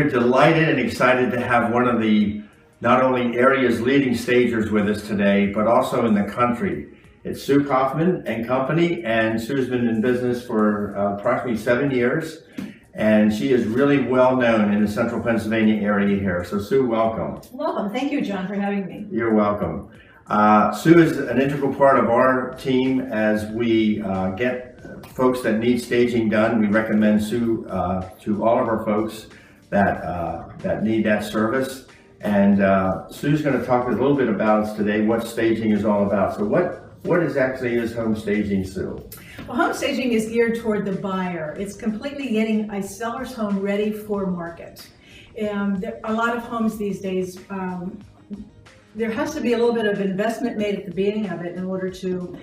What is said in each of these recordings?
We're delighted and excited to have one of the not only area's leading stagers with us today, but also in the country. It's Sue Kauffman and Company, and Sue's been in business for approximately 7 years, and she is really well known in the central Pennsylvania area here. So Sue, welcome. Welcome. Thank you, John, for having me. You're welcome. Sue is an integral part of our team as we get folks that need staging done. We recommend Sue to all of our folks that need that service. And Sue's going to talk a little bit about us today, what staging is all about. So what exactly is home staging, Sue? Well, home staging is geared toward the buyer. It's completely getting a seller's home ready for market. There are a lot of homes these days, there has to be a little bit of investment made at the beginning of it in order to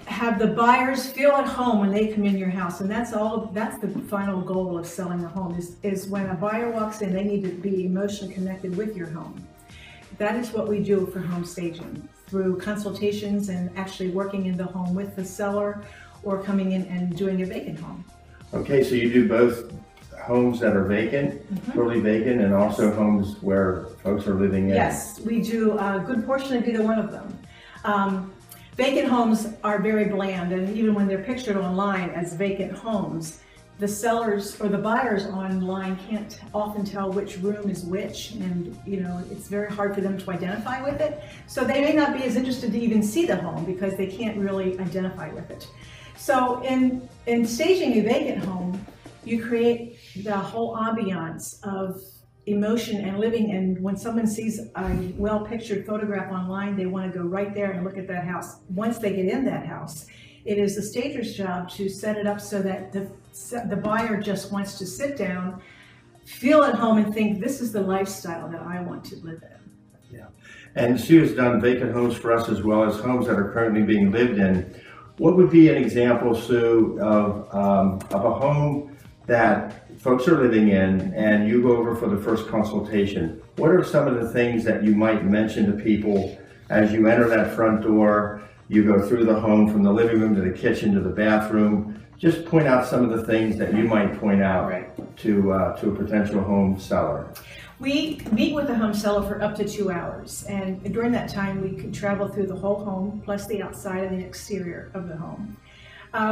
have the buyers feel at home when they come in your house. And that's the final goal of selling a home is when a buyer walks in, they need to be emotionally connected with your home. That is what we do for home staging, through consultations and actually working in the home with the seller or coming in and doing a vacant home. Okay, so you do both homes that are vacant, totally vacant, and also homes where folks are living in? Yes, we do a good portion of either one of them. Vacant homes are very bland, and even when they're pictured online as vacant homes, the sellers or the buyers online can't often tell which room is which, and it's very hard for them to identify with it. So they may not be as interested to even see the home because they can't really identify with it. So in staging a vacant home, you create the whole ambiance of emotion and living, and when someone sees a well-pictured photograph online, they want to go right there and look at that house. Once they get in that house, it is the stager's job to set it up so that the buyer just wants to sit down, feel at home, and think, this is the lifestyle that I want to live in. Yeah, and Sue has done vacant homes for us as well as homes that are currently being lived in. What would be an example, Sue, of a home that folks are living in and you go over for the first consultation? What are some of the things that you might mention to people as you enter that front door, you go through the home from the living room to the kitchen to the bathroom? Just point out some of the things that you might point out to a potential home seller. We meet with the home seller for up to 2 hours, and during that time we can travel through the whole home, plus the outside and the exterior of the home.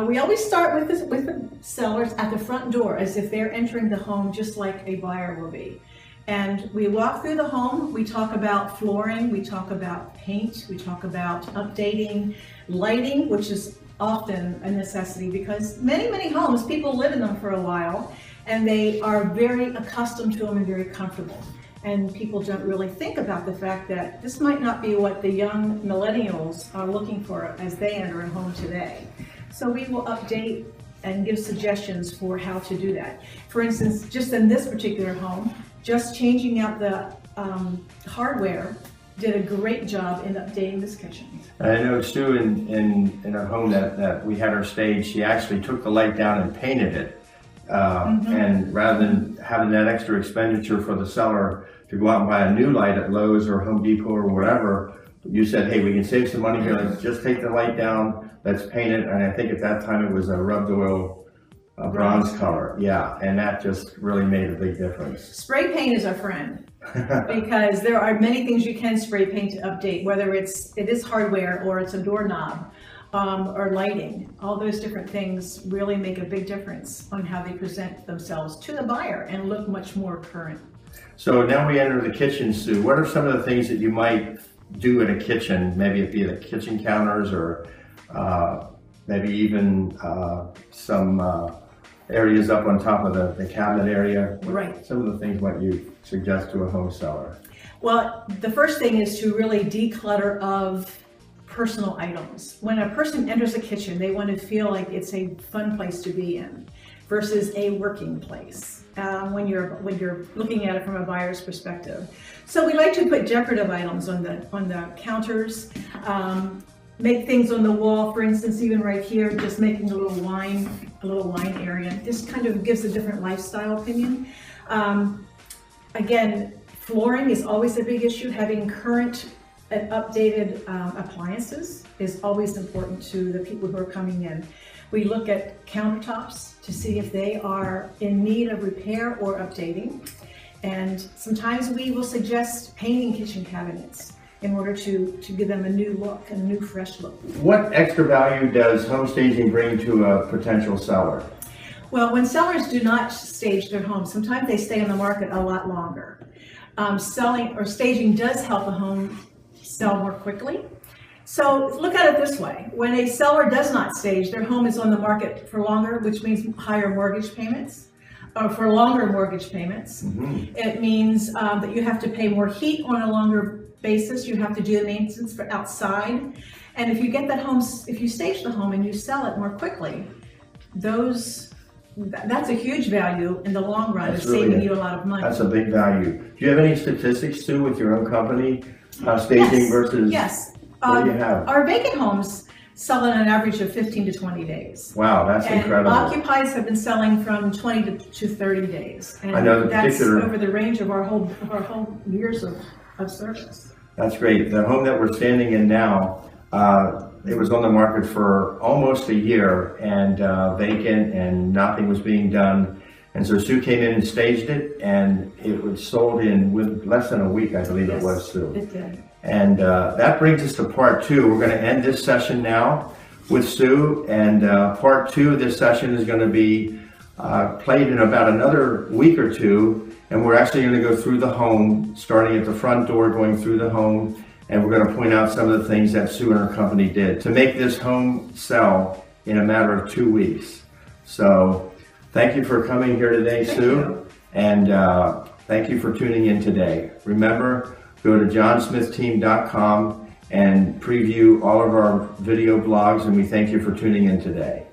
We always start with the sellers at the front door as if they're entering the home just like a buyer will be. And we walk through the home, we talk about flooring, we talk about paint, we talk about updating lighting, which is often a necessity because many homes, people live in them for a while and they are very accustomed to them and very comfortable. And people don't really think about the fact that this might not be what the young millennials are looking for as they enter a home today. So we will update and give suggestions for how to do that. For instance, just in this particular home, just changing out the hardware did a great job in updating this kitchen. I know Sue in a home that we had her stage, she actually took the light down and painted it. And rather than having that extra expenditure for the seller to go out and buy a new light at Lowe's or Home Depot or whatever, you said, hey, we can save some money here, let's just take the light down, let's paint it. And I think at that time it was a rubbed oil bronze color. Yeah, and that just really made a big difference. Spray paint is our friend because there are many things you can spray paint to update, whether it is hardware or it's a doorknob or lighting. All those different things really make a big difference on how they present themselves to the buyer and look much more current. So now we enter the kitchen, Sue. What are some of the things that you might do in a kitchen? Maybe it be the kitchen counters or maybe even some areas up on top of the cabinet area. Right. Some of the things might you suggest to a home seller? Well, the first thing is to really declutter of personal items. When a person enters a kitchen, they want to feel like it's a fun place to be in versus a working place when you're looking at it from a buyer's perspective. So we like to put decorative items on the counters, make things on the wall, for instance, even right here, just making a little wine area. This kind of gives a different lifestyle opinion. Again, flooring is always a big issue. Having current and updated appliances is always important to the people who are coming in. We look at countertops to see if they are in need of repair or updating. And sometimes we will suggest painting kitchen cabinets in order to give them a new look, a new fresh look. What extra value does home staging bring to a potential seller? Well, when sellers do not stage their homes, sometimes they stay on the market a lot longer. Selling or staging does help a home sell more quickly. So look at it this way. When a seller does not stage, their home is on the market for longer, which means higher mortgage payments, or for longer mortgage payments. Mm-hmm. It means that you have to pay more heat on a longer basis. You have to do the maintenance for outside. And if you get that home, if you stage the home and you sell it more quickly, that's a huge value in the long run. It's saving you a lot of money. That's a big value. Do you have any statistics, Sue, with your own company, staging versus? Yes. What do you have? Our vacant homes sell in an average of 15 to 20 days. Wow, that's incredible. Occupieds have been selling from 20 to 30 days. And I know that's over the range of our whole years of service. That's great. The home that we're standing in now, it was on the market for almost a year and vacant, and nothing was being done. And so Sue came in and staged it, and it was sold in with less than a week, I believe. Yes, it was, Sue. It did. And that brings us to part two. We're going to end this session now with Sue, and part two of this session is going to be played in about another week or two, and we're actually going to go through the home, starting at the front door, going through the home, and we're going to point out some of the things that Sue and her company did to make this home sell in a matter of 2 weeks. So thank you for coming here today, Sue, and thank you for tuning in today. Remember, go to johnsmithteam.com and preview all of our video blogs, and we thank you for tuning in today.